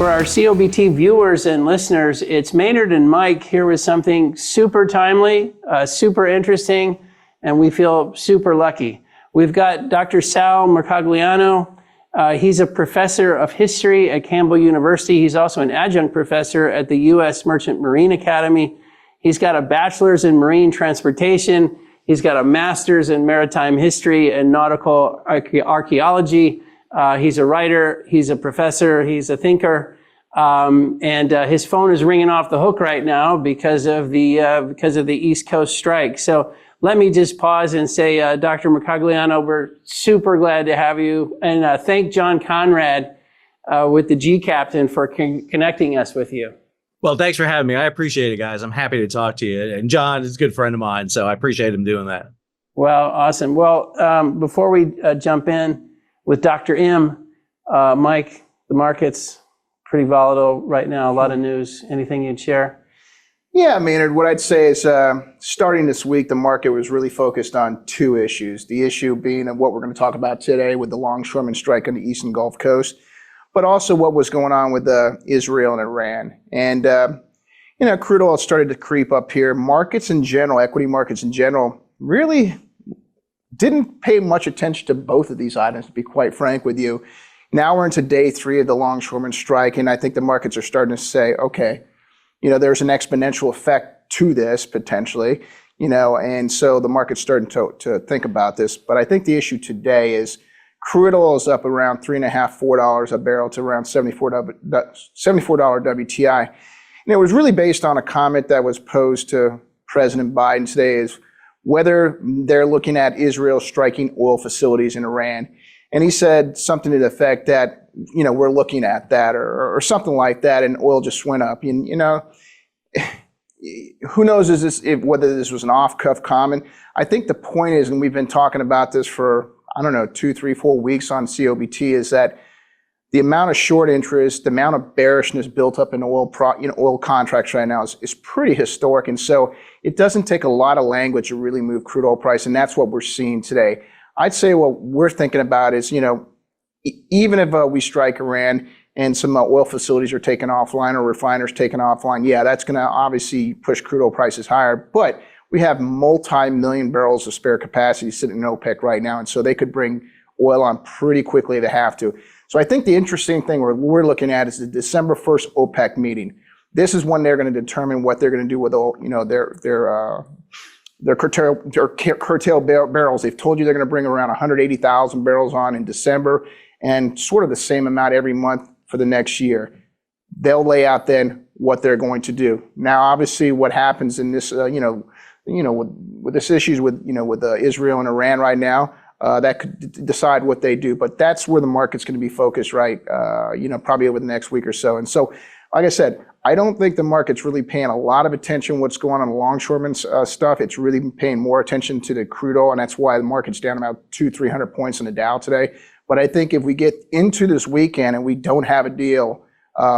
For our COBT viewers and listeners, it's Maynard and Mike here with something super timely, super interesting, and we feel super lucky. We've got Dr. Sal Mercogliano. He's a professor of history at Campbell University. He's also an adjunct professor at the U.S. Merchant Marine Academy. He's got a bachelor's in marine transportation. He's got a master's in maritime history and nautical archaeology. He's a writer, he's a professor, he's a thinker, and his phone is ringing off the hook right now because of the East Coast strike. So let me just pause and say, Dr. Mercogliano, we're super glad to have you, and thank John Conrad with the G Captain for connecting us with you. Well, thanks for having me. I appreciate it, guys. I'm happy to talk to you. And John is a good friend of mine, so I appreciate him doing that. Well, awesome. Well, before we jump in with Dr. M, Mike, the market's pretty volatile right now. A lot of news. Anything you'd share? Yeah, Maynard, what I'd say is starting this week, the market was really focused on two issues. The issue being of what we're going to talk about today with the Longshoremen strike on the Eastern Gulf Coast, but also what was going on with Israel and Iran. And, crude oil started to creep up here. Markets in general, equity markets in general, really didn't pay much attention to both of these items, to be quite frank with you. Now we're into day 3 of the Longshoremen strike, and I think the markets are starting to say, okay, there's an exponential effect to this potentially, and so the market's starting to think about this. But I think the issue today is crude oil is up around $3.5, $4 a barrel to around $74 WTI. And it was really based on a comment that was posed to President Biden today is whether they're looking at Israel striking oil facilities in Iran. And he said something to the effect that, we're looking at that or something like that, and oil just went up. And, who knows whether this was an off-cuff comment. I think the point is, and we've been talking about this for, 2, 3, 4 weeks on COBT, is that the amount of short interest, the amount of bearishness built up in oil contracts right now is pretty historic. And so it doesn't take a lot of language to really move crude oil price, and that's what we're seeing today. I'd say what we're thinking about is, even if we strike Iran and some oil facilities are taken offline or refiners taken offline, yeah, that's going to obviously push crude oil prices higher. But we have multi-million barrels of spare capacity sitting in OPEC right now, and so they could bring oil on pretty quickly if they have to. So I think the interesting thing we're looking at is the December 1st OPEC meeting. This is when they're going to determine what they're going to do with their curtail barrels. They've told you they're going to bring around 180,000 barrels on in December, and sort of the same amount every month for the next year. They'll lay out then what they're going to do. Now, obviously, what happens in this, with this issues with Israel and Iran right now, that could decide what they do. But that's where the market's going to be focused, right? Probably over the next week or so. And so, like I said, I don't think the market's really paying a lot of attention what's going on in the longshoremen stuff. It's really paying more attention to the crude oil, and that's why the market's down about 200-300 points in the Dow today. But I think if we get into this weekend and we don't have a deal,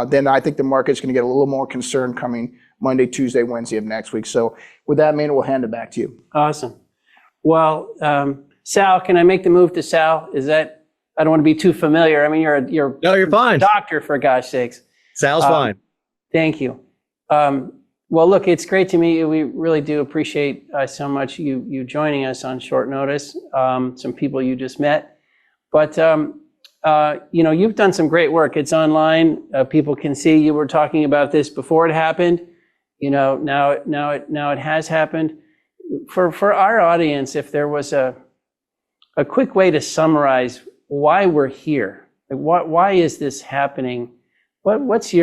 then I think the market's going to get a little more concerned coming Monday, Tuesday, Wednesday of next week. So with that, Maynard, we'll hand it back to you. Awesome. Well, Sal, can I make the move to Sal? I don't want to be too familiar. I mean, you're fine. Doctor, for gosh sakes. Sal's fine. Thank you. Well, look, it's great to meet you. We really do appreciate so much you joining us on short notice. Some people you just met. But, you've done some great work. It's online. People can see you were talking about this before it happened. Now it has happened. For our audience, if there was a quick way to summarize why we're here, why is this happening? What's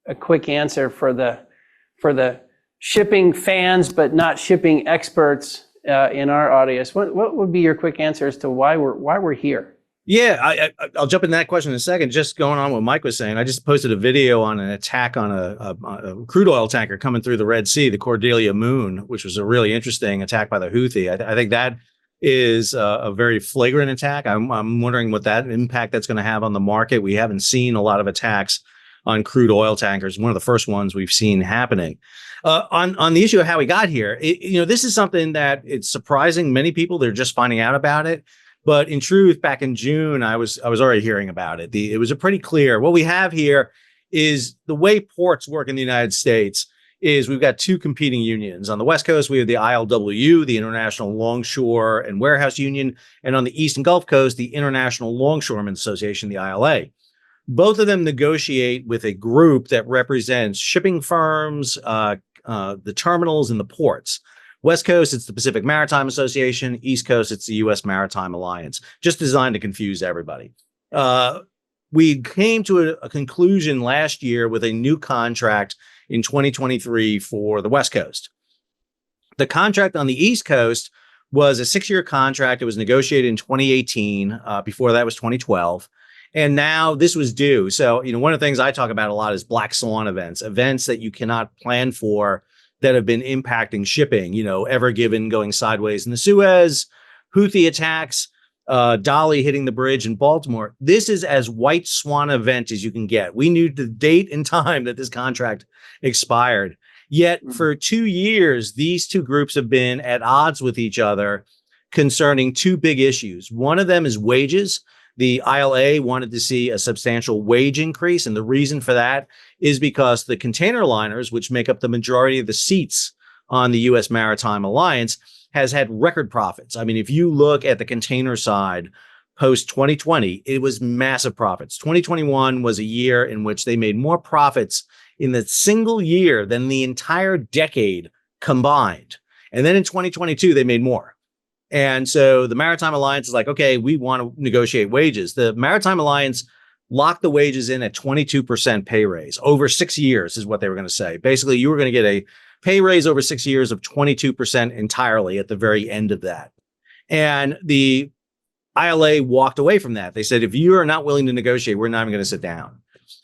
a quick answer for the shipping fans but not shipping experts in our audience? What would be your quick answer as to why we're here? Yeah, I'll jump into that question in a second. Just going on what Mike was saying, I just posted a video on an attack on a crude oil tanker coming through the Red Sea, the Cordelia Moon, which was a really interesting attack by the Houthi. I think that is a very flagrant attack. I'm wondering what that impact that's going to have on the market. We haven't seen a lot of attacks on crude oil tankers. One of the first ones we've seen happening. On the issue of how we got here, this is something that it's surprising many people. They're just finding out about it. But in truth, back in June, I was already hearing about it. It was a pretty clear. What we have here is the way ports work in the United States is we've got two competing unions. On the West Coast, we have the ILWU, the International Longshore and Warehouse Union. And on the East and Gulf Coast, the International Longshoremen Association, the ILA. Both of them negotiate with a group that represents shipping firms, the terminals, and the ports. West Coast, it's the Pacific Maritime Association. East Coast, it's the U.S. Maritime Alliance, just designed to confuse everybody. We came to a conclusion last year with a new contract in 2023 for the West Coast. The contract on the East Coast was a 6-year contract. It was negotiated in 2018. Before that was 2012. And now this was due. So, one of the things I talk about a lot is black swan events that you cannot plan for that have been impacting shipping, Ever Given going sideways in the Suez, Houthi attacks, Dolly hitting the bridge in Baltimore. This is as white swan event as you can get. We knew the date and time that this contract expired. Yet for 2 years, these two groups have been at odds with each other concerning two big issues. One of them is wages. The ILA wanted to see a substantial wage increase. And the reason for that is because the container liners, which make up the majority of the seats on the U.S. Maritime Alliance, has had record profits. I mean, if you look at the container side post 2020, it was massive profits. 2021 was a year in which they made more profits in the single year than the entire decade combined. And then in 2022, they made more. And so the Maritime Alliance is like, okay, we want to negotiate wages. The Maritime Alliance locked the wages in at 22% pay raise over 6 years is what they were going to say. Basically, you were going to get a pay raise over 6 years of 22% entirely at the very end of that. And the ILA walked away from that. They said, if you are not willing to negotiate, we're not even going to sit down.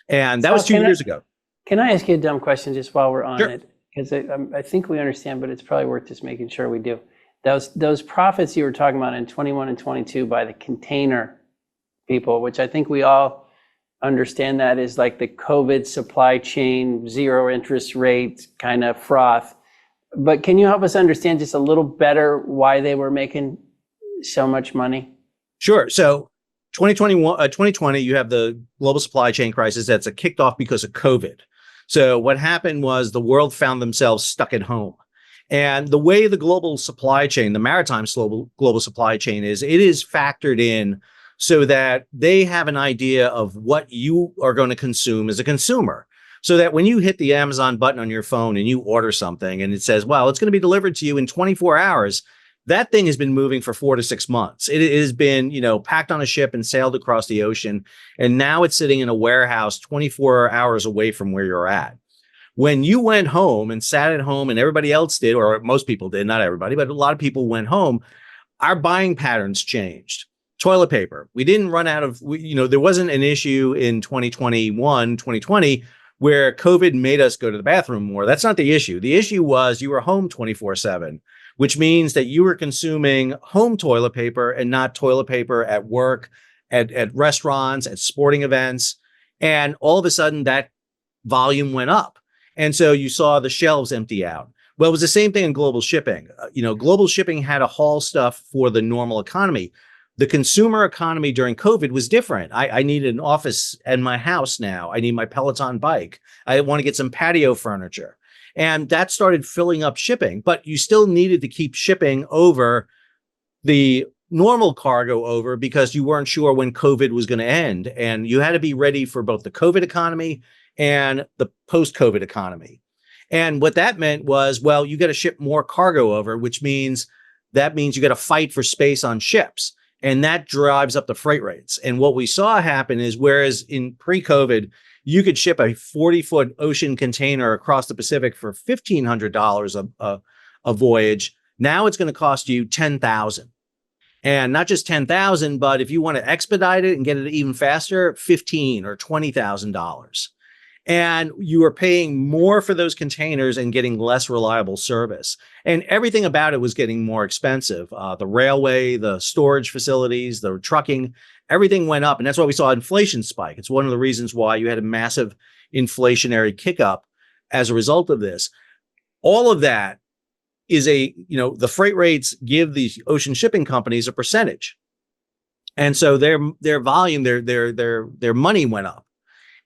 And that was 2 years ago. Can I ask you a dumb question just while we're on Sure. it? Because I think we understand, but it's probably worth just making sure we do. Those profits you were talking about in 21 and 22 by the container people, which I think we all understand that is like the COVID supply chain, zero interest rate kind of froth. But can you help us understand just a little better why they were making so much money? Sure. So 2020, you have the global supply chain crisis that's kicked off because of COVID. So what happened was the world found themselves stuck at home. And the way the global supply chain, the maritime global supply chain is, it is factored in so that they have an idea of what you are going to consume as a consumer. So that when you hit the Amazon button on your phone and you order something and it says, well, it's going to be delivered to you in 24 hours, that thing has been moving for 4 to 6 months. It has been, packed on a ship and sailed across the ocean. And now it's sitting in a warehouse 24 hours away from where you're at. When you went home and sat at home and everybody else did, or most people did, not everybody, but a lot of people went home, our buying patterns changed. Toilet paper. We didn't run out of, there wasn't an issue in 2020 where COVID made us go to the bathroom more. That's not the issue. The issue was you were home 24/7, which means that you were consuming home toilet paper and not toilet paper at work, at restaurants, at sporting events. And all of a sudden that volume went up. And so you saw the shelves empty out. Well, it was the same thing in global shipping. Global shipping had to haul stuff for the normal economy. The consumer economy during COVID was different. I need an office in my house now. I need my Peloton bike. I want to get some patio furniture. And that started filling up shipping, but you still needed to keep shipping over the normal cargo over because you weren't sure when COVID was going to end. And you had to be ready for both the COVID economy and the post-COVID economy. And what that meant was, well, you got to ship more cargo over, which means you got to fight for space on ships. And that drives up the freight rates. And what we saw happen is, whereas in pre-COVID, you could ship a 40-foot ocean container across the Pacific for $1,500 a voyage, now it's going to cost you $10,000. And not just $10,000, but if you want to expedite it and get it even faster, $15,000 or $20,000. And you are paying more for those containers and getting less reliable service. And everything about it was getting more expensive. The railway, the storage facilities, the trucking, everything went up. And that's why we saw inflation spike. It's one of the reasons why you had a massive inflationary kick up as a result of this. All of that is the freight rates give these ocean shipping companies a percentage. And so their volume, their money went up.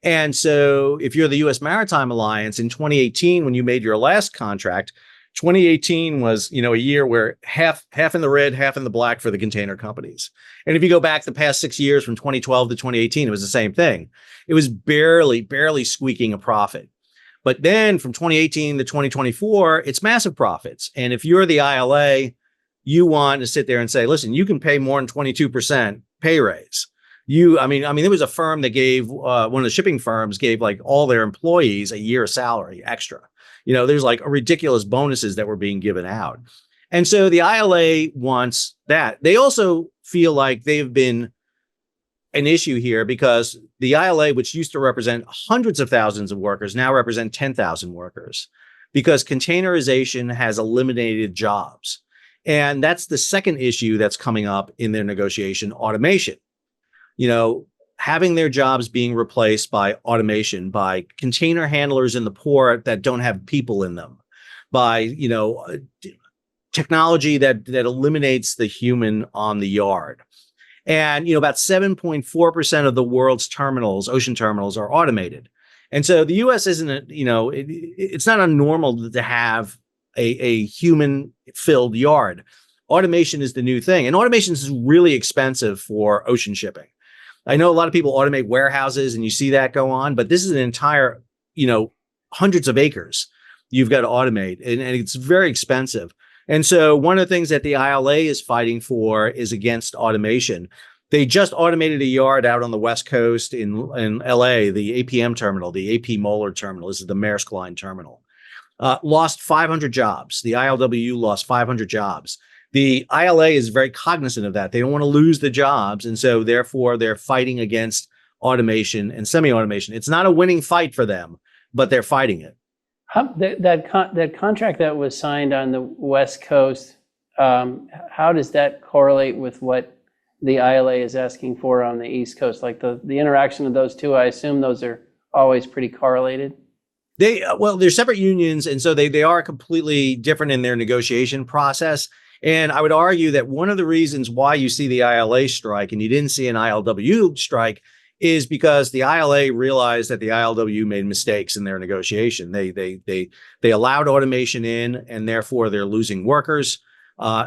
And so if you're the U.S. Maritime Alliance in 2018, when you made your last contract, 2018 was, a year where half in the red, half in the black for the container companies. And if you go back the past 6 years from 2012 to 2018, it was the same thing. It was barely squeaking a profit. But then from 2018 to 2024, it's massive profits. And if you're the ILA, you want to sit there and say, listen, you can pay more than 22% pay raise. There was a firm that gave, one of the shipping firms gave like all their employees a year's salary extra. There's like ridiculous bonuses that were being given out. And so the ILA wants that. They also feel like they've been an issue here because the ILA, which used to represent hundreds of thousands of workers, now represent 10,000 workers because containerization has eliminated jobs. And that's the second issue that's coming up in their negotiation, automation. Having their jobs being replaced by automation, by container handlers in the port that don't have people in them, by, technology that eliminates the human on the yard. And, about 7.4% of the world's terminals, ocean terminals, are automated. And so the U.S. isn't, it's not unnormal to have a human-filled yard. Automation is the new thing. And automation is really expensive for ocean shipping. I know a lot of people automate warehouses and you see that go on, but this is an entire, hundreds of acres you've got to automate, and it's very expensive. And so one of the things that the ILA is fighting for is against automation. They just automated a yard out on the West Coast in LA, the APM terminal, the AP Moller terminal. This is the Maersk Line terminal. Lost 500 jobs. The ILWU lost 500 jobs. The ILA is very cognizant of that. They don't want to lose the jobs. And so therefore they're fighting against automation and semi-automation. It's not a winning fight for them, but they're fighting it. That contract that was signed on the West Coast, how does that correlate with what the ILA is asking for on the East Coast? Like the interaction of those two, I assume those are always pretty correlated. They're separate unions. And so they are completely different in their negotiation process. And I would argue that one of the reasons why you see the ILA strike and you didn't see an ILWU strike is because the ILA realized that the ILWU made mistakes in their negotiation. They allowed automation in, and therefore they're losing workers.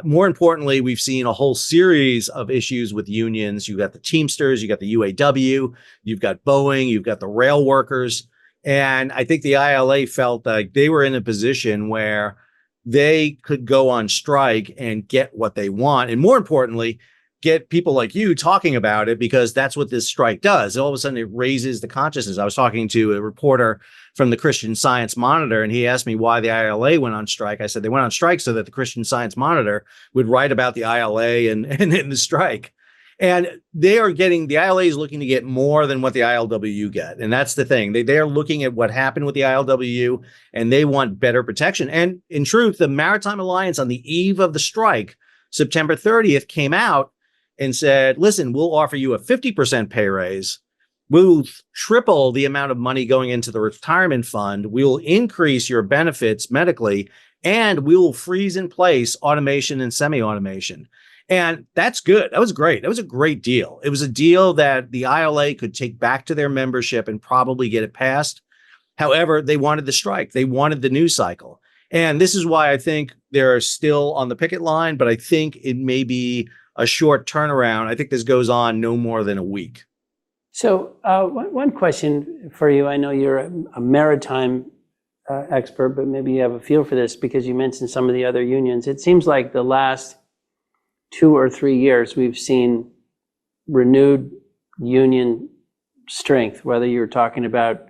More importantly, we've seen a whole series of issues with unions. You've got the Teamsters, you got the UAW, you've got Boeing, you've got the rail workers. And I think the ILA felt like they were in a position where they could go on strike and get what they want. And more importantly, get people like you talking about it, because that's what this strike does. All of a sudden, it raises the consciousness. I was talking to a reporter from the Christian Science Monitor, and he asked me why the ILA went on strike. I said they went on strike so that the Christian Science Monitor would write about the ILA and the strike. And the ILA is looking to get more than what the ILWU get. And that's the thing. They're looking at what happened with the ILWU, and they want better protection. And in truth, the Maritime Alliance on the eve of the strike, September 30th, came out and said, listen, we'll offer you a 50% pay raise. We'll triple the amount of money going into the retirement fund. We will increase your benefits medically, and we will freeze in place automation and semi-automation. And that's good. That was great. That was a great deal. It was a deal that the ILA could take back to their membership and probably get it passed. However, they wanted the strike. They wanted the news cycle. And this is why I think they're still on the picket line, but I think it may be a short turnaround. I think this goes on no more than a week. So one question for you. I know you're a maritime expert, but maybe you have a feel for this because you mentioned some of the other unions. It seems like the last 2 or 3 years, we've seen renewed union strength, whether you're talking about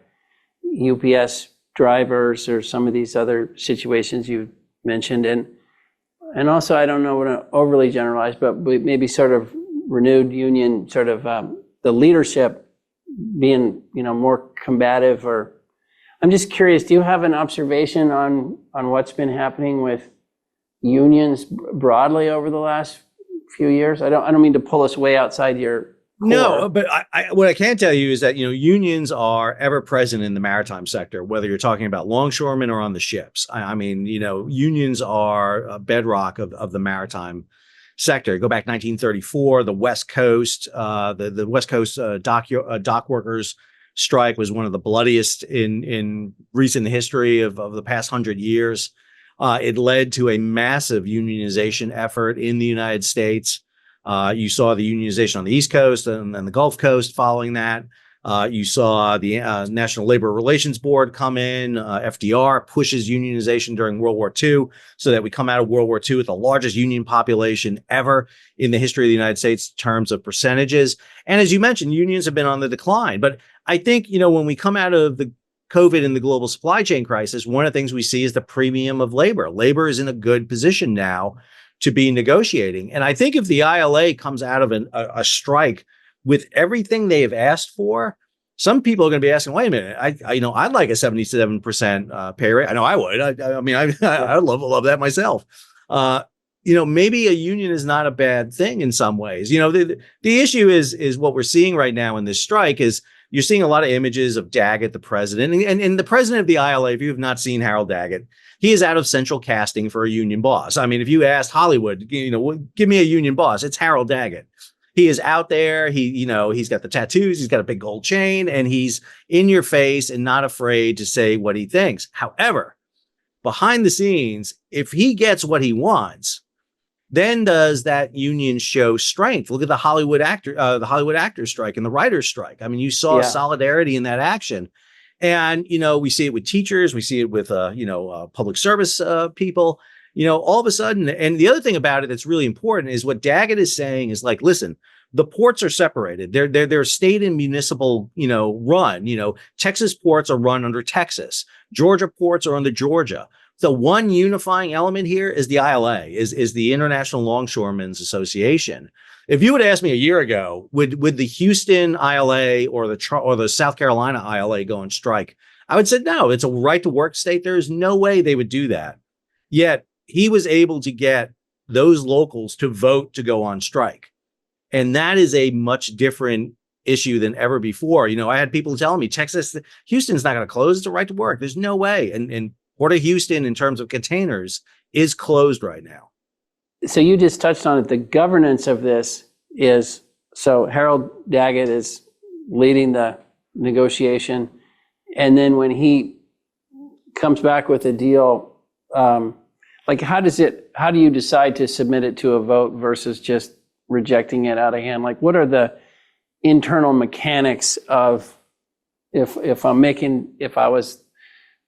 UPS drivers or some of these other situations you mentioned. And also, I don't know, want to overly generalize, but maybe sort of renewed union, sort of the leadership being, more combative. Or I'm just curious, do you have an observation on what's been happening with unions broadly over the last few years? I don't mean to pull us way outside your core. No, but what I can tell you is that, unions are ever present in the maritime sector, whether you're talking about longshoremen or on the ships. Unions are a bedrock of the maritime sector. Go back 1934, the West Coast, the West Coast dock workers strike was one of the bloodiest in recent history of the past 100 years. It led to a massive unionization effort in the United States. You saw the unionization on the East Coast and then the Gulf Coast following that. You saw the National Labor Relations Board come in. FDR pushes unionization during World War II so that we come out of World War II with the largest union population ever in the history of the United States in terms of percentages. And as you mentioned, unions have been on the decline. But I think, when we come out of the COVID and the global supply chain crisis, one of the things we see is the premium of labor. Labor is in a good position now to be negotiating. And I think if the ILA comes out of a strike with everything they have asked for, some people are going to be asking, wait a minute, I'd like a 77% pay rate. I know I would. I mean, I love that myself. Maybe a union is not a bad thing in some ways. The issue is what we're seeing right now in this strike is you're seeing a lot of images of Daggett, the president, and the president of the ILA. If you have not seen Harold Daggett, he is out of central casting for a union boss. I mean, if you asked Hollywood, give me a union boss, it's Harold Daggett. He is out there. He's got the tattoos. He's got a big gold chain, and he's in your face and not afraid to say what he thinks. However, behind the scenes, if he gets what he wants, then does that union show strength? Look at the Hollywood actors strike and the writers strike. I mean, you saw solidarity in that action, and we see it with teachers. We see it with public service people. All of a sudden, and the other thing about it that's really important is what Daggett is saying is like, listen, the ports are separated. They're state and municipal, run. Texas ports are run under Texas. Georgia ports are under Georgia. The one unifying element here is the ILA, is the International Longshoremen's Association. If you would ask me a year ago, would the Houston ILA or the South Carolina ILA go on strike? I would say no. It's a right to work state. There is no way they would do that. Yet he was able to get those locals to vote to go on strike. And that is a much different issue than ever before. I had people telling me Houston's not going to close. It's a right to work. There's no way. And Port of Houston, in terms of containers, is closed right now. So you just touched on it. The governance of this is, so Harold Daggett is leading the negotiation. And then when he comes back with a deal, how do you decide to submit it to a vote versus just rejecting it out of hand? Like, what are the internal mechanics of if I was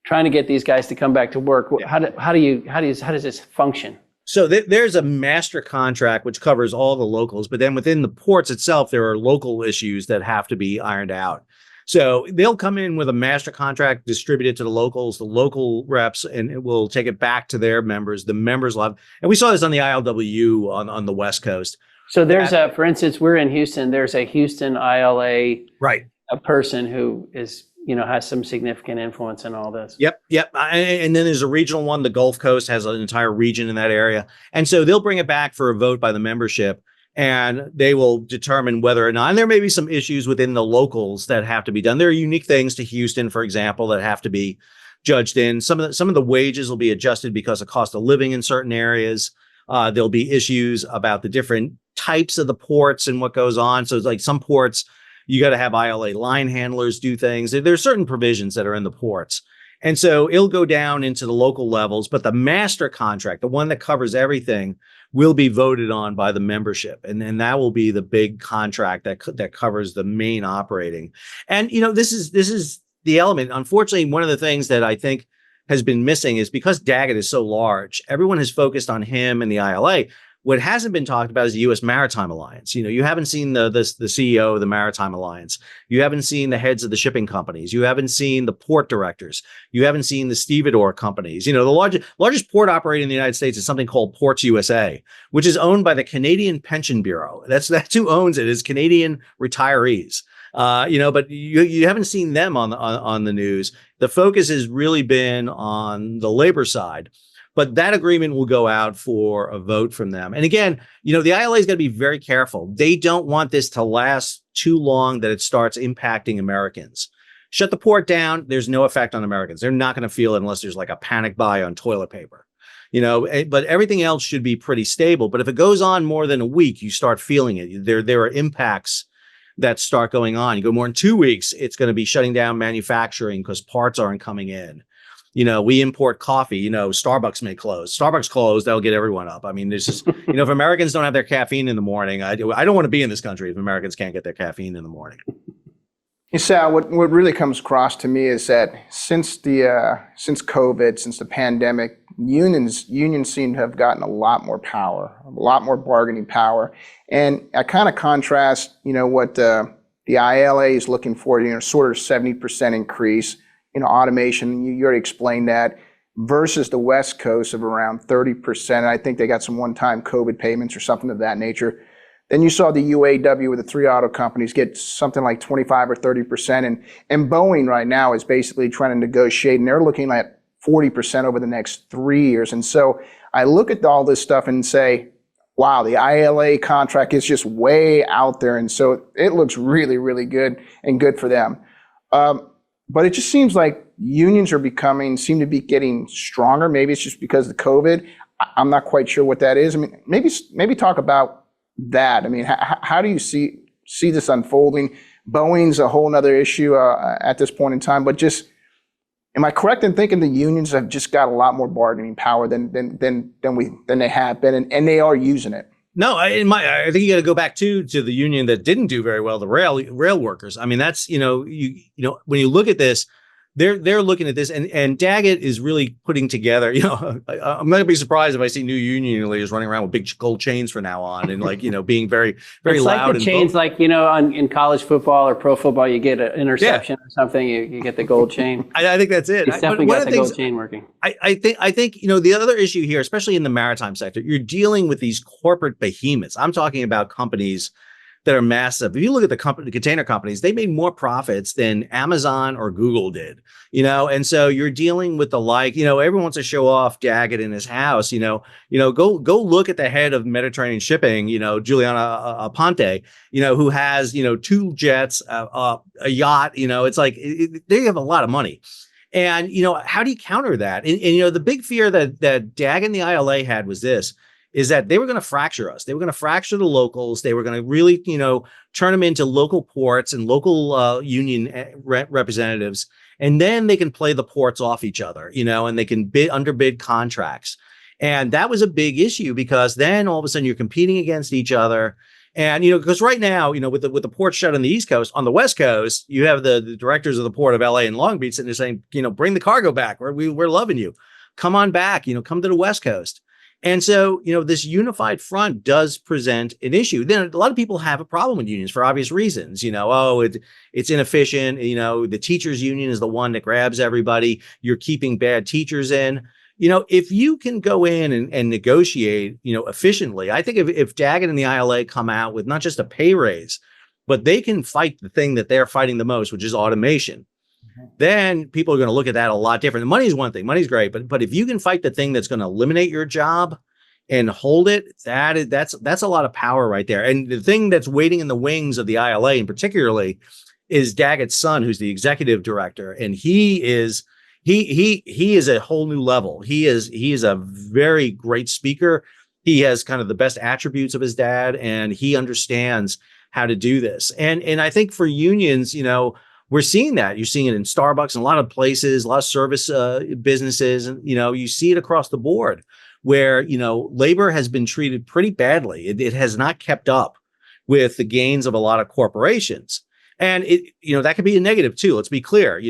trying to get these guys to come back to work, how does this function? So there's a master contract which covers all the locals, but then within the ports itself, there are local issues that have to be ironed out. So they'll come in with a master contract distributed to the local reps, and it will take it back to their members. The members will have, and we saw this on the ILWU on the West Coast. So there's for instance, we're in Houston, there's a Houston ILA, right? A person who is, has some significant influence in all this. Yep. And then there's a regional one. The Gulf Coast has an entire region in that area. And so they'll bring it back for a vote by the membership, and they will determine whether or not, and there may be some issues within the locals that have to be done. There are unique things to Houston, for example, that have to be judged in. Some of the wages will be adjusted because of cost of living in certain areas. There'll be issues about the different types of the ports and what goes on. So it's like some ports, you got to have ILA line handlers do things. There's certain provisions that are in the ports. And so it'll go down into the local levels, but the master contract, the one that covers everything, will be voted on by the membership. And then that will be the big contract that covers the main operating. And, this is the element. Unfortunately, one of the things that I think has been missing is because Daggett is so large, everyone has focused on him and the ILA. What hasn't been talked about is the U.S. Maritime Alliance. You haven't seen the CEO of the Maritime Alliance. You haven't seen the heads of the shipping companies. You haven't seen the port directors. You haven't seen the stevedore companies. The largest port operator in the United States is something called Ports USA, which is owned by the Canadian Pension Bureau. That's who owns it, is Canadian retirees. But you haven't seen them on the news. The focus has really been on the labor side. But that agreement will go out for a vote from them. And again, the ILA is going to be very careful. They don't want this to last too long that it starts impacting Americans. Shut the port down. There's no effect on Americans. They're not going to feel it unless there's like a panic buy on toilet paper. But everything else should be pretty stable. But if it goes on more than a week, you start feeling it. There are impacts that start going on. You go more than 2 weeks, it's going to be shutting down manufacturing because parts aren't coming in. We import coffee, Starbucks may close. Starbucks closed, that'll get everyone up. I mean, there's just, if Americans don't have their caffeine in the morning, I don't want to be in this country if Americans can't get their caffeine in the morning. Hey, Sal, what really comes across to me is that since COVID, since the pandemic, unions seem to have gotten a lot more power, a lot more bargaining power. And I kind of contrast, what the ILA is looking for, sort of 70% increase, automation. You already explained that, versus the West Coast of around 30%. And I think they got some one-time COVID payments or something of that nature. Then you saw the UAW with the 3 auto companies get something like 25 or 30%. And Boeing right now is basically trying to negotiate, and they're looking at 40% over the next 3 years. And so I look at all this stuff and say, wow, the ILA contract is just way out there. And so it looks really, really good and good for them. But it just seems like unions seem to be getting stronger. Maybe it's just because of COVID. I'm not quite sure what that is. I mean, maybe talk about that. I mean, how do you see this unfolding? Boeing's a whole other issue at this point in time, but just, am I correct in thinking the unions have just got a lot more bargaining power than they have been, and they are using it? No, I think you got to go back to the union that didn't do very well, the rail workers. I mean, that's, when you look at this, they're looking at this, and Daggett is really putting together, I'm not gonna be surprised if I see new union leaders running around with big gold chains from now on, and being very, very it's loud. Like the chains, in college football or pro football, you get an interception or something, you get the gold chain. I think that's it. It's definitely got the gold chain working. I think the other issue here, especially in the maritime sector, you're dealing with these corporate behemoths. I'm talking about companies that are massive. If you look at the container companies, they made more profits than Amazon or Google did, and so you're dealing with the everyone wants to show off Daggett in his house, go look at the head of Mediterranean shipping, Juliana Ponte, who has, 2 jets, a yacht, it's like they have a lot of money. And, how do you counter that? And the big fear that Daggett and the ILA had was this, is that they were going to fracture us. They were going to fracture the locals. They were going to really, turn them into local ports and local union representatives. And then they can play the ports off each other, and they can underbid contracts. And that was a big issue, because then all of a sudden you're competing against each other. And, because right now, with the ports shut on the East Coast, on the West Coast, you have the directors of the port of LA and Long Beach, and they're saying, bring the cargo back. We're loving you. Come on back, come to the West Coast. And so, this unified front does present an issue. Then a lot of people have a problem with unions for obvious reasons. It's inefficient. The teachers union is the one that grabs everybody. You're keeping bad teachers in. If you can go in and negotiate, efficiently, I think if Daggett and the ILA come out with not just a pay raise, but they can fight the thing that they're fighting the most, which is automation, then people are going to look at that a lot different. The money is one thing. Money's great. But if you can fight the thing that's going to eliminate your job and hold it, that's a lot of power right there. And the thing that's waiting in the wings of the ILA, and particularly, is Daggett's son, who's the executive director. And he is a whole new level. He is a very great speaker. He has kind of the best attributes of his dad, and he understands how to do this. And I think for unions, we're seeing that. You're seeing it in Starbucks and a lot of places, a lot of service businesses, and you see it across the board, where labor has been treated pretty badly. It has not kept up with the gains of a lot of corporations, and that could be a negative too. Let's be clear.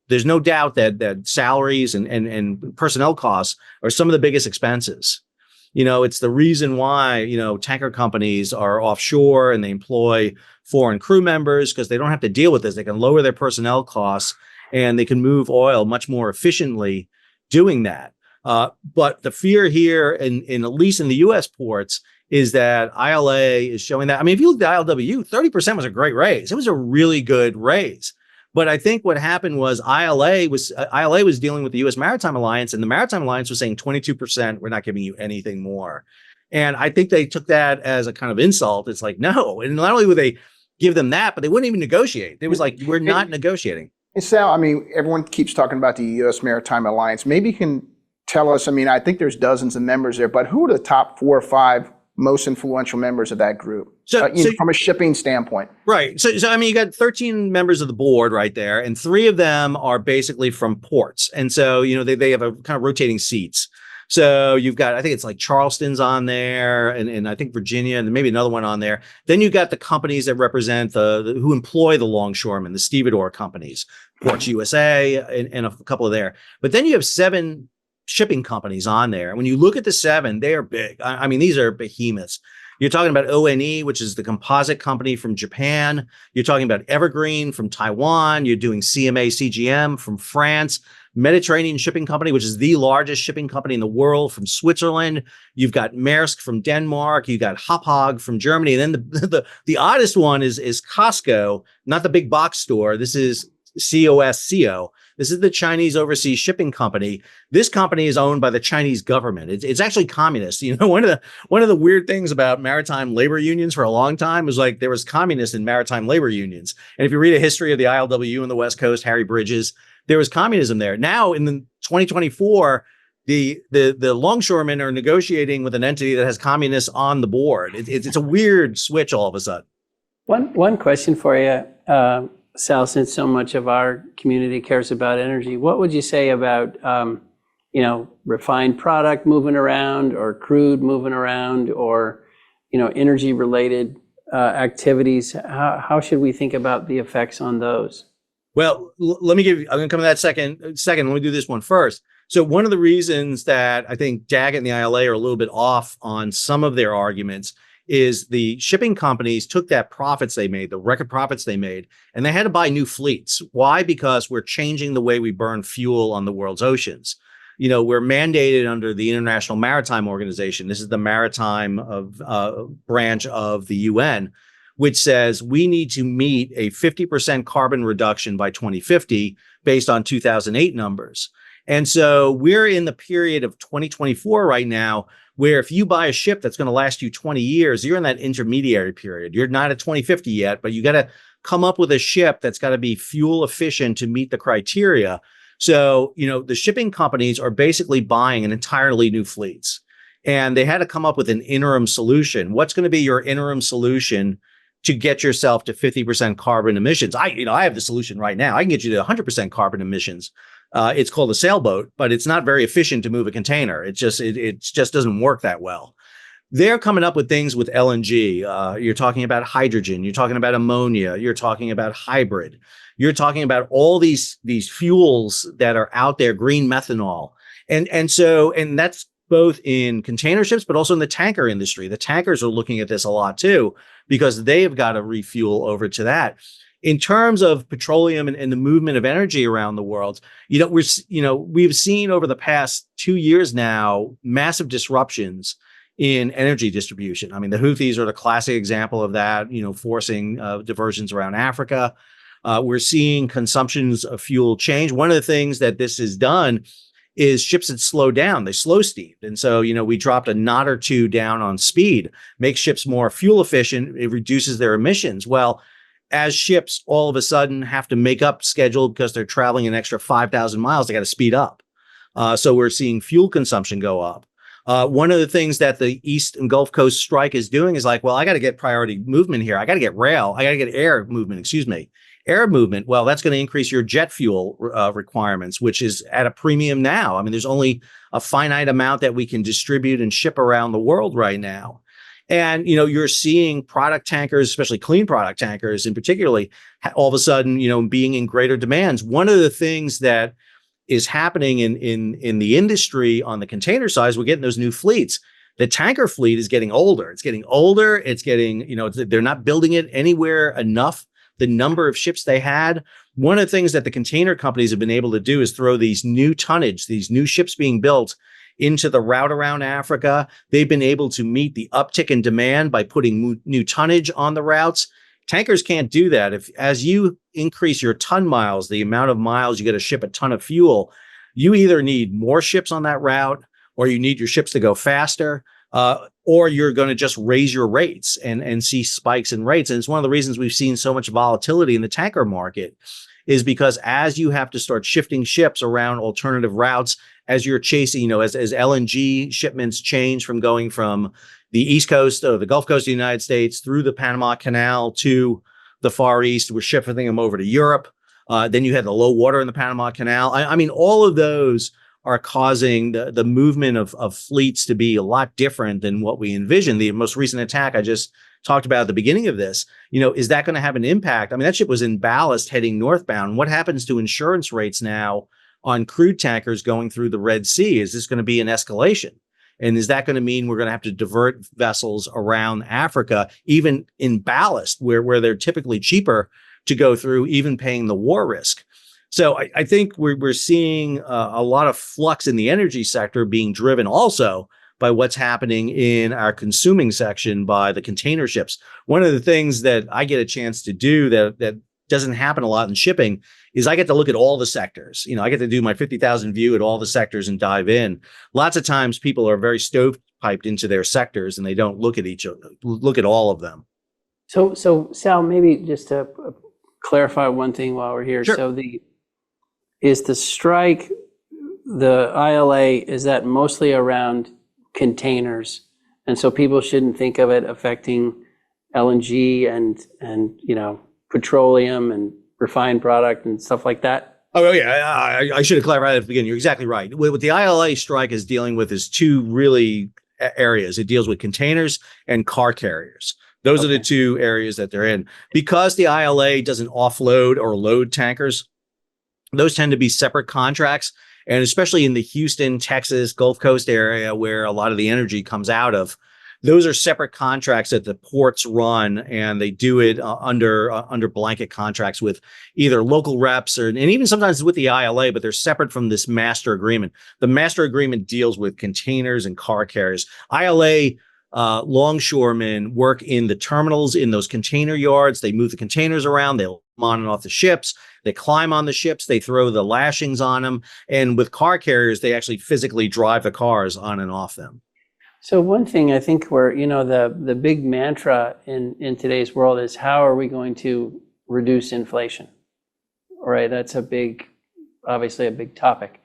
There's no doubt that salaries and personnel costs are some of the biggest expenses. It's the reason why, tanker companies are offshore and they employ foreign crew members, because they don't have to deal with this. They can lower their personnel costs and they can move oil much more efficiently doing that. But the fear here, in at least in the U.S. ports, is that ILA is showing that. I mean, if you look at ILWU, 30% was a great raise. It was a really good raise. But I think what happened was ILA was dealing with the U.S. Maritime Alliance, and the Maritime Alliance was saying 22%, we're not giving you anything more. And I think they took that as a kind of insult. It's like, no. And not only would they give them that, but they wouldn't even negotiate. It was like, we're not negotiating. And Sal, I mean, everyone keeps talking about the U.S. Maritime Alliance. Maybe you can tell us, I mean, I think there's dozens of members there, but who are the top 4 or 5 most influential members of that group So from a shipping standpoint. Right. So I mean, you got 13 members of the board right there, and 3 of them are basically from ports. And so, they have a kind of rotating seats. So you've got, I think it's like Charleston's on there, and I think Virginia, and maybe another one on there. Then you got the companies that represent who employ the longshoremen, the stevedore companies, Ports USA, and a couple of there. But then you have 7 shipping companies on there. When you look at the 7, they are big. I mean, these are behemoths. You're talking about ONE, which is the composite company from Japan. You're talking about Evergreen from Taiwan. You're doing CMA CGM from France. Mediterranean Shipping Company, which is the largest shipping company in the world, from Switzerland. You've got Maersk from Denmark. You got Hapag from Germany. And then the oddest one is Costco, not the big box store. This is COSCO. This is the Chinese Overseas Shipping Company. This company is owned by the Chinese government. It's actually communist. One of the weird things about maritime labor unions for a long time was like there was communists in maritime labor unions. And if you read a history of the ILWU in the West Coast, Harry Bridges, there was communism there. Now in 2024, the longshoremen are negotiating with an entity that has communists on the board. It's a weird switch all of a sudden. One question for you, Sal, since so much of our community cares about energy, what would you say about, refined product moving around, or crude moving around, or, energy related activities? How should we think about the effects on those? Well, I'm going to come to that second. Let me do this one first. So one of the reasons that I think Daggett and the ILA are a little bit off on some of their arguments is the shipping companies took that profits they made, the record profits they made, and they had to buy new fleets. Why? Because we're changing the way we burn fuel on the world's oceans. We're mandated under the International Maritime Organization. This is the maritime branch of the UN, which says we need to meet a 50% carbon reduction by 2050 based on 2008 numbers. And so we're in the period of 2024 right now, where if you buy a ship that's going to last you 20 years, you're in that intermediary period. You're not at 2050 yet, but you got to come up with a ship that's got to be fuel efficient to meet the criteria. So, the shipping companies are basically buying an entirely new fleets, and they had to come up with an interim solution. What's going to be your interim solution to get yourself to 50% carbon emissions? I have the solution right now. I can get you to 100% carbon emissions. It's called a sailboat, but it's not very efficient to move a container. It just doesn't work that well. They're coming up with things with LNG. You're talking about hydrogen. You're talking about ammonia. You're talking about hybrid. You're talking about all these fuels that are out there, green methanol. And that's both in container ships, but also in the tanker industry. The tankers are looking at this a lot too, because they've got to refuel over to that. In terms of petroleum and the movement of energy around the world, we've seen over the past 2 years now, massive disruptions in energy distribution. I mean, the Houthis are the classic example of that, forcing diversions around Africa. We're seeing consumptions of fuel change. One of the things that this has done is ships that slow down, they slow steamed. And so, we dropped a knot or 2 down on speed, makes ships more fuel efficient. It reduces their emissions. Well, as ships all of a sudden have to make up schedule because they're traveling an extra 5,000 miles, they got to speed up. So we're seeing fuel consumption go up. One of the things that the East and Gulf Coast strike is doing is like, well, I got to get priority movement here. I got to get air movement, air movement. Well, that's going to increase your jet fuel requirements, which is at a premium now. I mean, there's only a finite amount that we can distribute and ship around the world right now. And, you're seeing product tankers, especially clean product tankers in particularly, all of a sudden, being in greater demands. One of the things that is happening in the industry on the container side is we're getting those new fleets. The tanker fleet is getting older. It's getting, they're not building it anywhere enough. The number of ships they had. One of the things that the container companies have been able to do is throw these new tonnage, these new ships being built into the route around Africa. They've been able to meet the uptick in demand by putting new tonnage on the routes. Tankers can't do that. As you increase your ton miles, the amount of miles you got to ship a ton of fuel, you either need more ships on that route, or you need your ships to go faster, or you're going to just raise your rates and see spikes in rates. And it's one of the reasons we've seen so much volatility in the tanker market is because as you have to start shifting ships around alternative routes, as you're chasing, as LNG shipments change from going from the East Coast or the Gulf Coast of the United States through the Panama Canal to the Far East, we're shipping them over to Europe. Then you had the low water in the Panama Canal. I mean, all of those are causing the movement of fleets to be a lot different than what we envisioned. The most recent attack I just talked about at the beginning of this, is that going to have an impact? I mean, that ship was in ballast heading northbound. What happens to insurance rates now on crude tankers going through the Red Sea? Is this going to be an escalation? And is that going to mean we're going to have to divert vessels around Africa, even in ballast, where they're typically cheaper to go through, even paying the war risk? So I think we're seeing a lot of flux in the energy sector being driven also by what's happening in our consuming section by the container ships. One of the things that I get a chance to do that doesn't happen a lot in shipping is I get to look at all the sectors. I get to do my 50,000 view at all the sectors and dive in. Lots of times people are very stovepiped into their sectors and they don't look at all of them. So Sal, maybe just to clarify one thing while we're here. Sure. So is the strike, the ILA, is that mostly around containers? And so people shouldn't think of it affecting LNG and petroleum and refined product and stuff like that? Oh, yeah. I should have clarified at the beginning. You're exactly right. What the ILA strike is dealing with is two really areas. It deals with containers and car carriers. Those are the two areas that they're in. Because the ILA doesn't offload or load tankers, those tend to be separate contracts. And especially in the Houston, Texas, Gulf Coast area where a lot of the energy comes out of, those are separate contracts that the ports run, and they do it under blanket contracts with either local reps and even sometimes with the ILA, but they're separate from this master agreement. The master agreement deals with containers and car carriers. ILA longshoremen work in the terminals in those container yards. They move the containers around. They'll come on and off the ships. They climb on the ships. They throw the lashings on them. And with car carriers, they actually physically drive the cars on and off them. So one thing I think where, the big mantra in today's world is how are we going to reduce inflation? All right, that's obviously a big topic.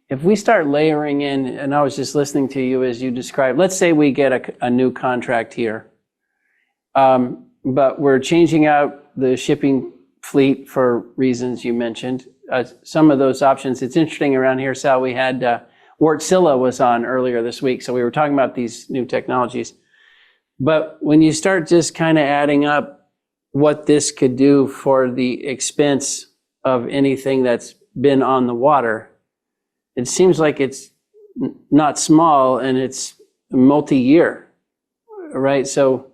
If we start layering in, and I was just listening to you as you described, let's say we get a new contract here, but we're changing out the shipping fleet for reasons you mentioned. Some of those options, it's interesting around here, Sal, we had Wärtsilä was on earlier this week, so we were talking about these new technologies. But when you start just kind of adding up what this could do for the expense of anything that's been on the water, it seems like it's not small and it's multi-year, right? So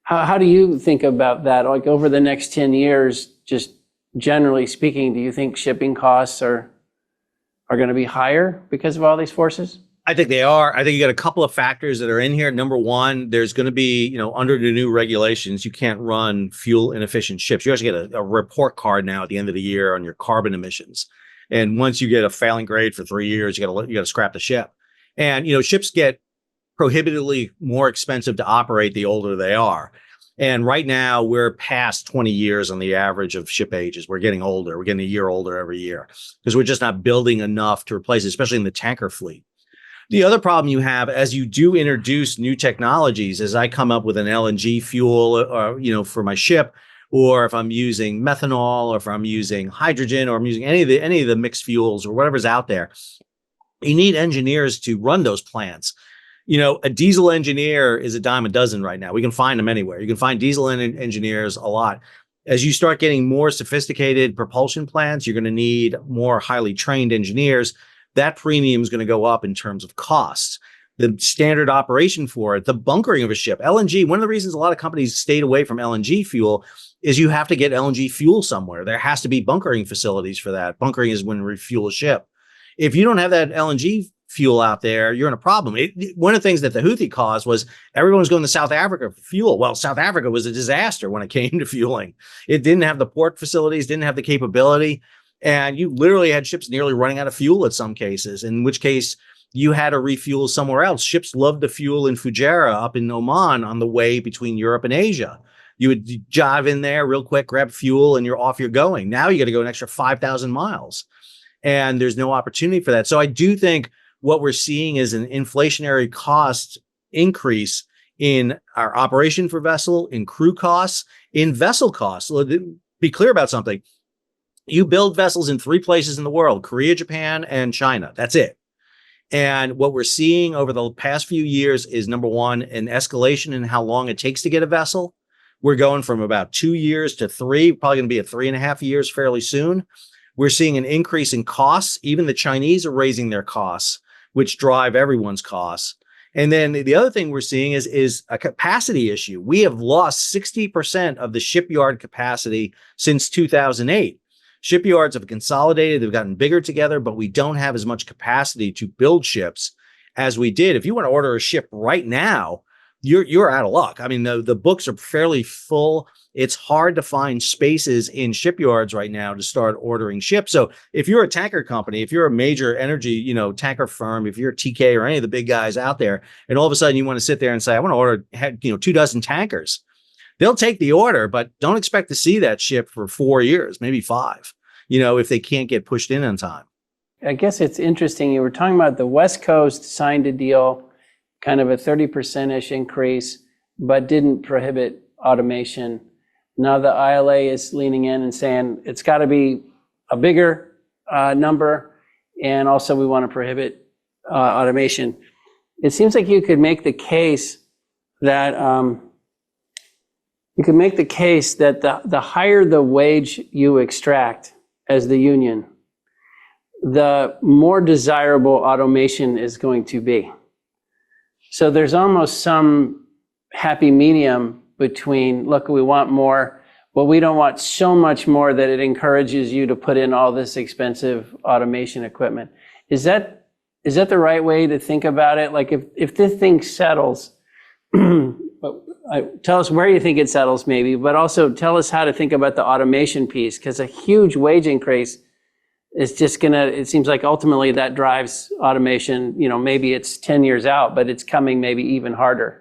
how do you think about that? Like over the next 10 years, just generally speaking, do you think shipping costs are going to be higher because of all these forces? I think they are. I think you got a couple of factors that are in here. Number one, there's going to be, under the new regulations, you can't run fuel inefficient ships. You actually get a report card now at the end of the year on your carbon emissions. And once you get a failing grade for 3 years, you got to scrap the ship. And, ships get prohibitively more expensive to operate the older they are. And right now we're past 20 years on the average of ship ages. We're getting older. We're getting a year older every year because we're just not building enough to replace it, especially in the tanker fleet. The other problem you have as you do introduce new technologies, as I come up with an LNG fuel, for my ship, or if I'm using methanol, or if I'm using hydrogen, or I'm using any of the mixed fuels or whatever's out there, you need engineers to run those plants. A diesel engineer is a dime a dozen right now. We can find them anywhere. You can find diesel engineers a lot. As you start getting more sophisticated propulsion plants, you're going to need more highly trained engineers. That premium is going to go up in terms of costs. The standard operation for it, the bunkering of a ship, LNG, one of the reasons a lot of companies stayed away from LNG fuel is you have to get LNG fuel somewhere. There has to be bunkering facilities for that. Bunkering is when you refuel a ship. If you don't have that LNG fuel out there, you're in a problem. One of the things that the Houthi caused was everyone was going to South Africa for fuel. Well, South Africa was a disaster when it came to fueling. It didn't have the port facilities, didn't have the capability. And you literally had ships nearly running out of fuel at some cases, in which case you had to refuel somewhere else. Ships love to fuel in Fujairah up in Oman on the way between Europe and Asia. You would jive in there real quick, grab fuel, and you're going. Now you got to go an extra 5,000 miles. And there's no opportunity for that. So I do think what we're seeing is an inflationary cost increase in our operation for vessel, in crew costs, in vessel costs. Be clear about something. You build vessels in 3 places in the world: Korea, Japan, and China. That's it. And what we're seeing over the past few years is, number one, an escalation in how long it takes to get a vessel. We're going from about 2 years to 3, probably going to be at 3.5 years fairly soon. We're seeing an increase in costs. Even the Chinese are raising their costs, which drive everyone's costs. And then the other thing we're seeing is a capacity issue. We have lost 60% of the shipyard capacity since 2008. Shipyards have consolidated, they've gotten bigger together, but we don't have as much capacity to build ships as we did. If you want to order a ship right now, you're out of luck. I mean, the books are fairly full. It's hard to find spaces in shipyards right now to start ordering ships. So if you're a tanker company, if you're a major energy, tanker firm, if you're TK or any of the big guys out there, and all of a sudden you want to sit there and say, I want to order, 24 tankers, they'll take the order, but don't expect to see that ship for 4 years, maybe 5, if they can't get pushed in on time. I guess it's interesting. You were talking about the West Coast signed a deal, kind of a 30%-ish increase, but didn't prohibit automation. Now the ILA is leaning in and saying it's got to be a bigger number, and also we want to prohibit automation. It seems like you could make the case that the higher the wage you extract as the union, the more desirable automation is going to be. So there's almost some happy medium between, look, we want more, but we don't want so much more that it encourages you to put in all this expensive automation equipment. Is that the right way to think about it? Like if this thing settles, tell us where you think it settles maybe, but also tell us how to think about the automation piece, because a huge wage increase is just it seems like ultimately that drives automation. Maybe it's 10 years out, but it's coming maybe even harder.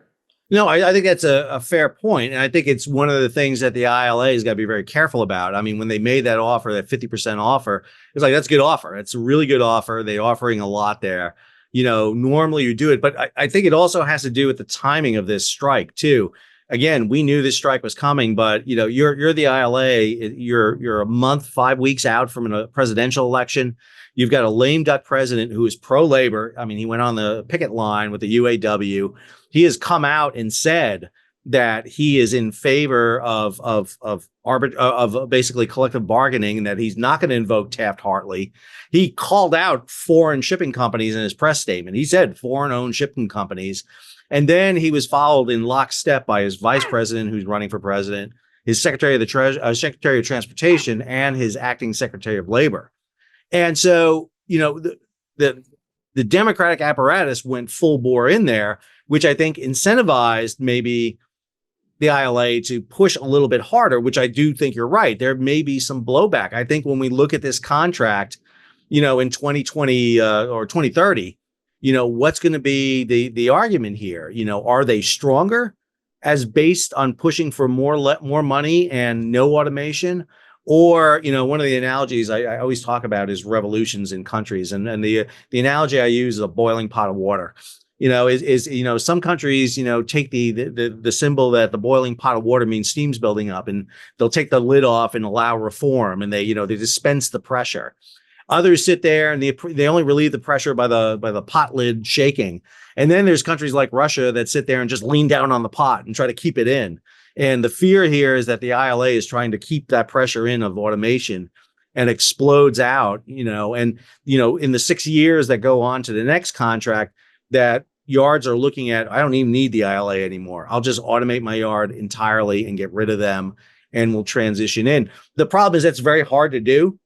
No, I think that's a fair point. And I think it's one of the things that the ILA has got to be very careful about. I mean, when they made that offer, that 50% offer, it's like, that's a good offer. It's a really good offer. They're offering a lot there. Normally you do it, but I think it also has to do with the timing of this strike too. Again, we knew this strike was coming, but you're the ILA. You're a month, 5 weeks out from a presidential election. You've got a lame duck president who is pro-labor. I mean, he went on the picket line with the UAW. He has come out and said that he is in favor of basically collective bargaining, and that he's not going to invoke Taft-Hartley. He called out foreign shipping companies in his press statement. He said foreign-owned shipping companies. And then he was followed in lockstep by his vice president, who's running for president, his secretary of Secretary of Transportation, and his acting Secretary of Labor. And so, the Democratic apparatus went full bore in there, which I think incentivized maybe the ILA to push a little bit harder, which I do think you're right. There may be some blowback. I think when we look at this contract, in 2020 or 2030, what's going to be the argument here? Are they stronger as based on pushing for more money and no automation? Or, one of the analogies I always talk about is revolutions in countries. And the analogy I use is a boiling pot of water. Some countries, take the symbol that the boiling pot of water means steam's building up, and they'll take the lid off and allow reform, and they dispense the pressure. Others sit there and they only relieve the pressure by the pot lid shaking. And then there's countries like Russia that sit there and just lean down on the pot and try to keep it in. And the fear here is that the ILA is trying to keep that pressure in of automation and explodes out, in the 6 years that go on to the next contract, that yards are looking at, I don't even need the ILA anymore. I'll just automate my yard entirely and get rid of them, and we'll transition in. The problem is that's very hard to do.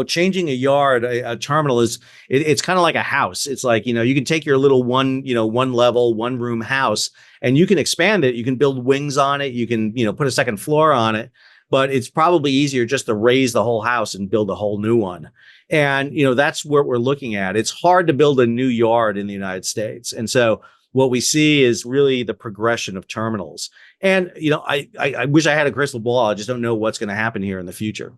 Changing a yard, a terminal it's kind of like a house. It's like, you can take your little one level, one room house, and you can expand it. You can build wings on it. You can, put a second floor on it, but it's probably easier just to raise the whole house and build a whole new one. And, that's what we're looking at. It's hard to build a new yard in the United States. And so what we see is really the progression of terminals. And, I wish I had a crystal ball. I just don't know what's going to happen here in the future.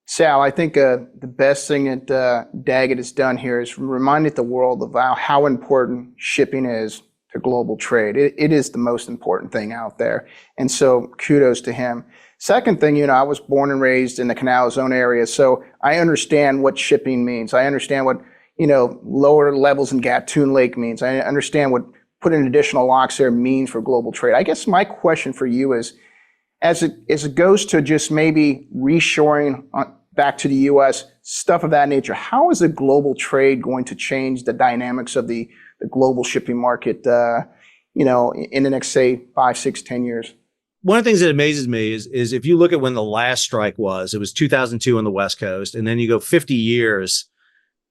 Sal, I think the best thing that Daggett has done here is reminded the world of how important shipping is to global trade. It is the most important thing out there. And so kudos to him. Second thing, I was born and raised in the Canal Zone area, so I understand what shipping means. I understand what, lower levels in Gatun Lake means. I understand what putting additional locks there means for global trade. I guess my question for you is, as it goes to just maybe reshoring back to the U.S., stuff of that nature, how is the global trade going to change the dynamics of the global shipping market, in the next, say, 5, 6, 10 years? One of the things that amazes me is if you look at when the last strike was, it was 2002 on the West Coast, and then you go 50 years,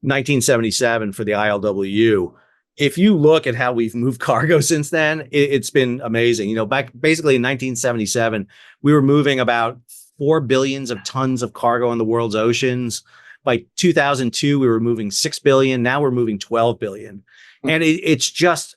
1977 for the ILWU. If you look at how we've moved cargo since then, it's been amazing. Back basically in 1977, we were moving about 4 billion of tons of cargo on the world's oceans. By 2002, we were moving 6 billion. Now we're moving 12 billion. And it's just,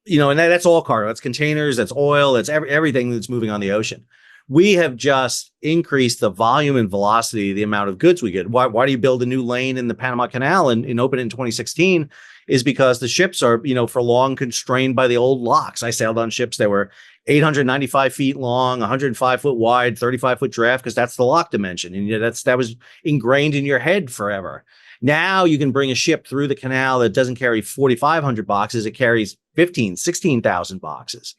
and that's all cargo. That's containers, that's oil, that's everything that's moving on the ocean. We have just increased the volume and velocity, the amount of goods we get. Why do you build a new lane in the Panama Canal and open it in 2016? Is because the ships are, for long constrained by the old locks. I sailed on ships that were 895 feet long, 105 foot wide, 35-foot draft, because that's the lock dimension. And that was ingrained in your head forever. Now you can bring a ship through the canal that doesn't carry 4,500 boxes. It carries 16,000 boxes.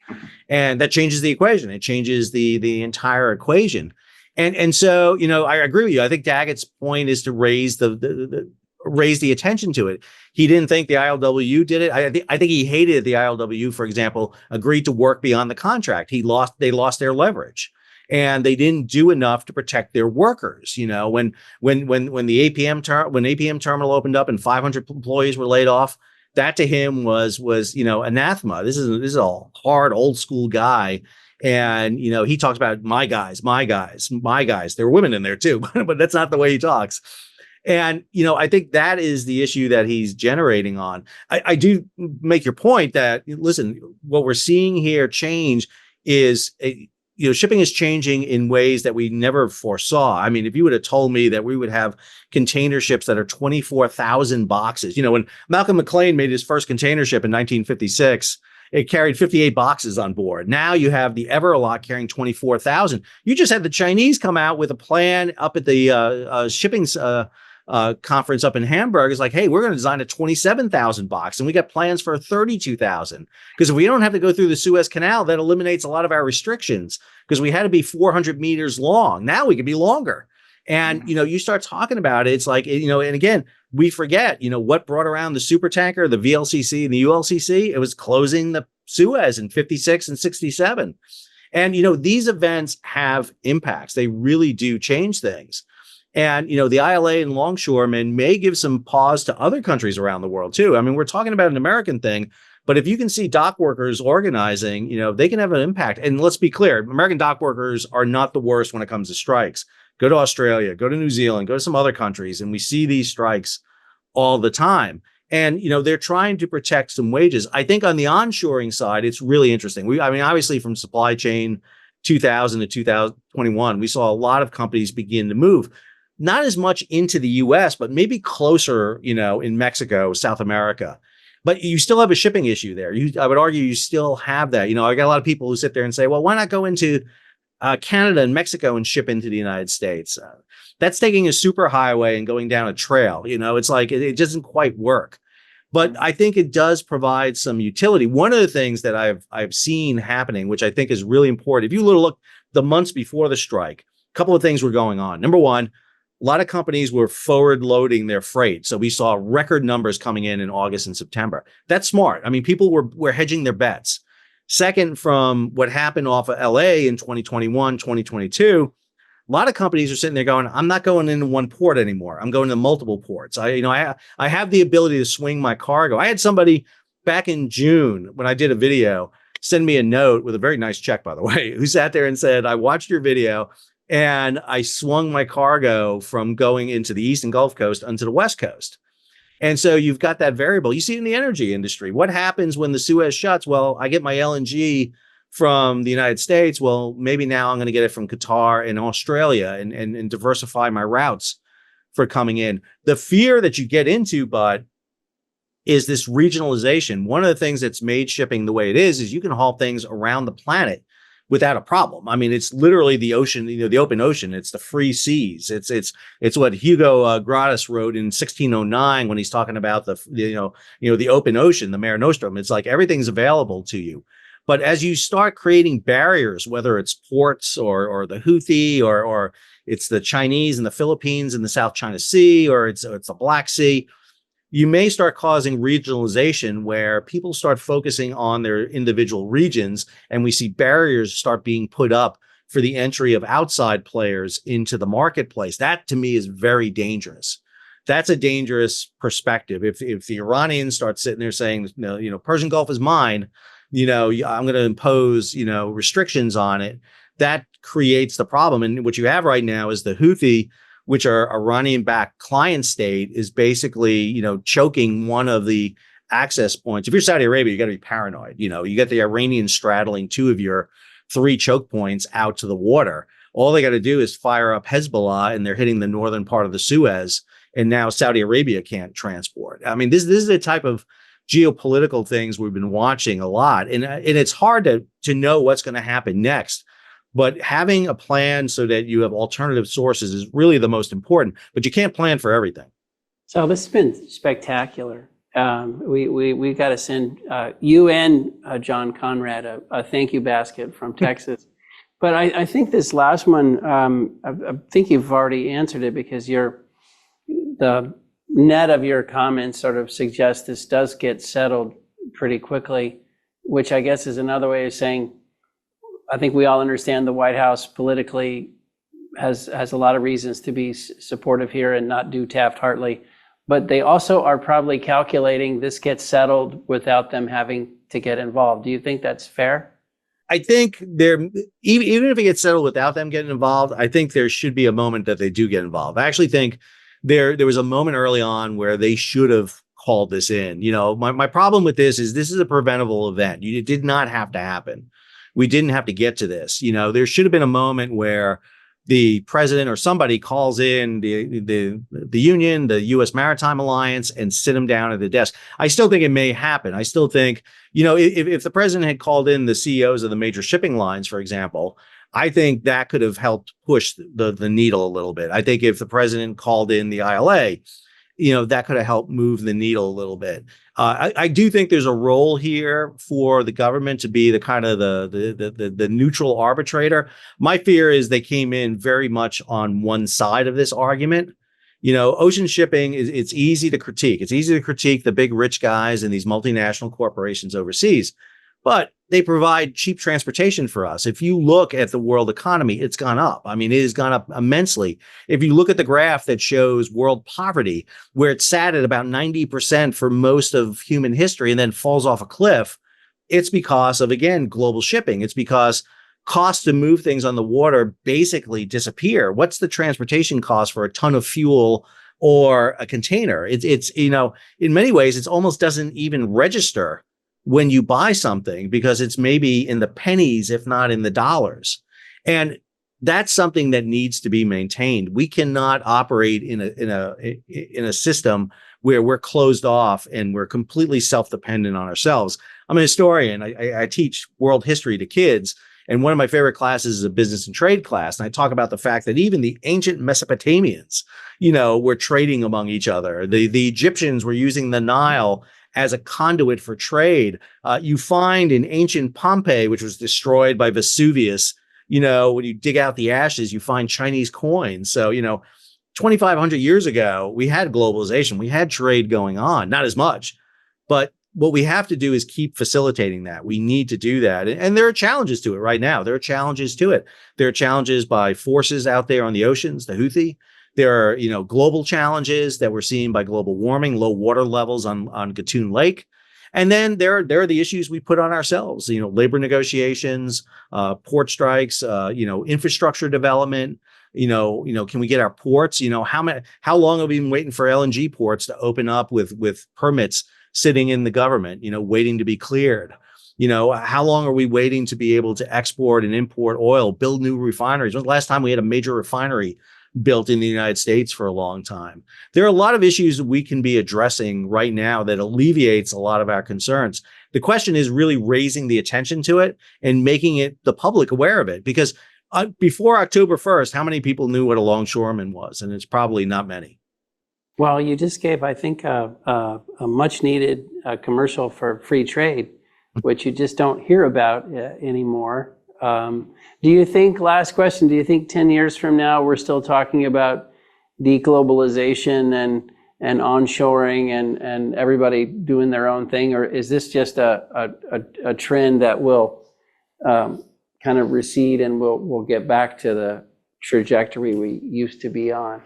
And that changes the equation. It changes the entire equation. And so, I agree with you. I think Daggett's point is to raise the attention to it. He didn't think the ILWU did it. I think he hated the ILWU, for example, agreed to work beyond the contract. They lost their leverage. And they didn't do enough to protect their workers. When the APM terminal opened up and 500 employees were laid off, that to him was anathema. This is a hard old school guy, and he talks about my guys. There were women in there too, but that's not the way he talks. And I think that is the issue that he's generating on. I do make your point that, listen, what we're seeing here change is shipping is changing in ways that we never foresaw. I mean, if you would have told me that we would have container ships that are 24,000 boxes, when Malcolm McLean made his first container ship in 1956, it carried 58 boxes on board. Now you have the Everlock carrying 24,000. You just had the Chinese come out with a plan up at the shipping conference up in Hamburg. Is like, hey, we're going to design a 27,000 box, and we got plans for 32,000. Because if we don't have to go through the Suez Canal, that eliminates a lot of our restrictions. Because we had to be 400 meters long. Now we can be longer. And you start talking about it, it's like, and again, we forget, what brought around the super tanker, the VLCC and the ULCC. It was closing the Suez in 56 and 67. And these events have impacts. They really do change things. And, the ILA and Longshoremen may give some pause to other countries around the world, too. I mean, we're talking about an American thing, but if you can see dock workers organizing, they can have an impact. And let's be clear, American dock workers are not the worst when it comes to strikes. Go to Australia, go to New Zealand, go to some other countries, and we see these strikes all the time. And, they're trying to protect some wages. I think on the onshoring side, it's really interesting. Obviously from supply chain 2000 to 2021, we saw a lot of companies begin to move. Not as much into the US, but maybe closer, in Mexico, South America. But you still have a shipping issue there. I would argue you still have that. I got a lot of people who sit there and say, well, why not go into Canada and Mexico and ship into the United States? That's taking a super highway and going down a trail. It's like it doesn't quite work. But I think it does provide some utility. One of the things that I've seen happening, which I think is really important, if you look the months before the strike, a couple of things were going on. Number one, a lot of companies were forward loading their freight. So we saw record numbers coming in August and September. That's smart. I mean, people were hedging their bets. Second, from what happened off of LA in 2021, 2022, a lot of companies are sitting there going, I'm not going into one port anymore. I'm going to multiple ports. I have the ability to swing my cargo. I had somebody back in June when I did a video send me a note with a very nice check, by the way, who sat there and said, I watched your video and I swung my cargo from going into the East and Gulf Coast onto the West Coast. And so you've got that variable. You see it in the energy industry. What happens when the Suez shuts? Well, I get my LNG from the United States. Well, maybe now I'm going to get it from Qatar and Australia and diversify my routes for coming in. The fear that you get into, but is this regionalization. One of the things that's made shipping the way it is you can haul things around the planet without a problem. I mean, it's literally the ocean, the open ocean. It's the free seas. It's what Hugo Grotius wrote in 1609 when he's talking about the open ocean, the Mare Nostrum. It's like everything's available to you. But as you start creating barriers, whether it's ports or the Houthi or it's the Chinese and the Philippines in the South China Sea, or it's the Black Sea, you may start causing regionalization where people start focusing on their individual regions, and we see barriers start being put up for the entry of outside players into the marketplace. That to me is very dangerous. That's a dangerous perspective. If the Iranians start sitting there saying, Persian Gulf is mine, I'm going to impose, restrictions on it, that creates the problem. And what you have right now is the Houthi, which are Iranian-backed client state, is basically, choking one of the access points. If you're Saudi Arabia, you got to be paranoid. You get the Iranians straddling two of your three choke points out to the water. All they got to do is fire up Hezbollah, and they're hitting the northern part of the Suez. And now Saudi Arabia can't transport. I mean, this is the type of geopolitical things we've been watching a lot. And it's hard to know what's going to happen next. But having a plan so that you have alternative sources is really the most important. But you can't plan for everything. So this has been spectacular. We got to send you and John Conrad a thank you basket from Texas. But I think this last one, I think you've already answered it, because the net of your comments sort of suggests this does get settled pretty quickly, which I guess is another way of saying, I think we all understand the White House politically has a lot of reasons to be supportive here and not do Taft-Hartley, but they also are probably calculating this gets settled without them having to get involved. Do you think that's fair? I think even if it gets settled without them getting involved, I think there should be a moment that they do get involved. I actually think there was a moment early on where they should have called this in. My problem with this is a preventable event. It did not have to happen. We didn't have to get to this. There should have been a moment where the president or somebody calls in the union, the U.S. Maritime Alliance, and sit them down at the desk. I still think it may happen. I still think, if the president had called in the CEOs of the major shipping lines, for example, I think that could have helped push the needle a little bit. I think if the president called in the ILA, that could have helped move the needle a little bit. I do think there's a role here for the government to be the kind of the neutral arbitrator. My fear is they came in very much on one side of this argument. Ocean shipping it's easy to critique. It's easy to critique the big rich guys and these multinational corporations overseas, but they provide cheap transportation for us. If you look at the world economy, it's gone up. I mean, it has gone up immensely. If you look at the graph that shows world poverty, where it sat at about 90% for most of human history and then falls off a cliff, it's because of, again, global shipping. It's because costs to move things on the water basically disappear. What's the transportation cost for a ton of fuel or a container? It's in many ways, it almost doesn't even register when you buy something, because it's maybe in the pennies, if not in the dollars. And that's something that needs to be maintained. We cannot operate in a system where we're closed off and we're completely self-dependent on ourselves. I'm a historian. I teach world history to kids. And one of my favorite classes is a business and trade class. And I talk about the fact that even the ancient Mesopotamians, were trading among each other. The Egyptians were using the Nile as a conduit for trade. You find in ancient Pompeii, which was destroyed by Vesuvius, when you dig out the ashes, you find Chinese coins. So, 2,500 years ago, we had globalization, we had trade going on, not as much, but what we have to do is keep facilitating that. We need to do that. And there are challenges to it right now. There are challenges to it. There are challenges by forces out there on the oceans, the Houthi. There are, global challenges that we're seeing by global warming, low water levels on Gatun Lake. And then there are the issues we put on ourselves, labor negotiations, port strikes, infrastructure development. Can we get our ports? How long have we been waiting for LNG ports to open up with permits sitting in the government, waiting to be cleared? How long are we waiting to be able to export and import oil, build new refineries? When was the last time we had a major refinery built in the United States? For a long time. There are a lot of issues that we can be addressing right now that alleviates a lot of our concerns. The question is really raising the attention to it and making it the public aware of it. Because before October 1st, how many people knew what a longshoreman was? And it's probably not many. Well, you just gave, I think, a much needed commercial for free trade, which you just don't hear about anymore. Do you think, last question, do you think 10 years from now we're still talking about deglobalization and onshoring and everybody doing their own thing? Or is this just a trend that will kind of recede and we'll get back to the trajectory we used to be on?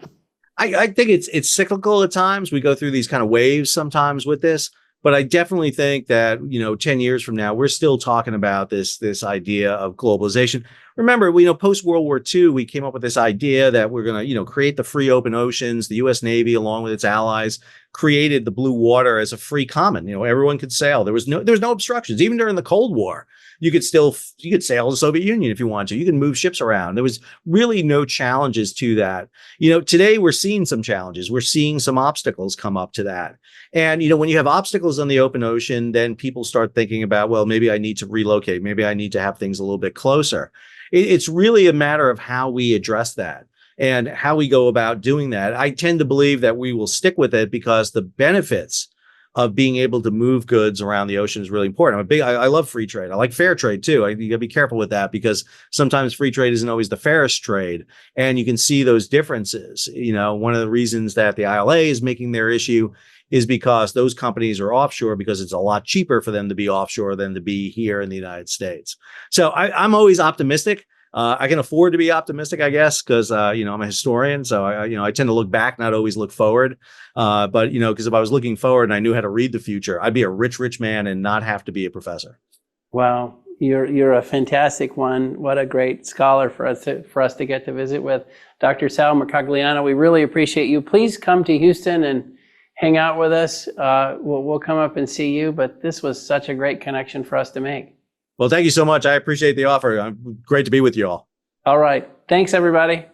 I think it's cyclical at times. We go through these kind of waves sometimes with this. But I definitely think that, 10 years from now, we're still talking about this idea of globalization. Remember, post World War II, we came up with this idea that we're going to, create the free open oceans. The U.S. Navy, along with its allies, created the blue water as a free common. Everyone could sail. There was no obstructions. Even during the Cold War, you could sail the Soviet Union if you want to. You can move ships around. There was really no challenges to that. Today we're seeing some challenges. We're seeing some obstacles come up to that. And, when you have obstacles on the open ocean, then people start thinking about, well, maybe I need to relocate. Maybe I need to have things a little bit closer. It's really a matter of how we address that and how we go about doing that. I tend to believe that we will stick with it because the benefits of being able to move goods around the ocean is really important. I love free trade. I like fair trade too. You gotta be careful with that because sometimes free trade isn't always the fairest trade. And you can see those differences. One of the reasons that the ILA is making their issue is because those companies are offshore because it's a lot cheaper for them to be offshore than to be here in the United States. So I'm always optimistic. I can afford to be optimistic, I guess, because, I'm a historian. So, I tend to look back, not always look forward. But, because if I was looking forward and I knew how to read the future, I'd be a rich, rich man and not have to be a professor. Well, you're a fantastic one. What a great scholar for us to get to visit with. Dr. Sal Mercogliano, we really appreciate you. Please come to Houston and hang out with us. We'll come up and see you. But this was such a great connection for us to make. Well, thank you so much. I appreciate the offer. Great to be with you all. All right. Thanks, everybody.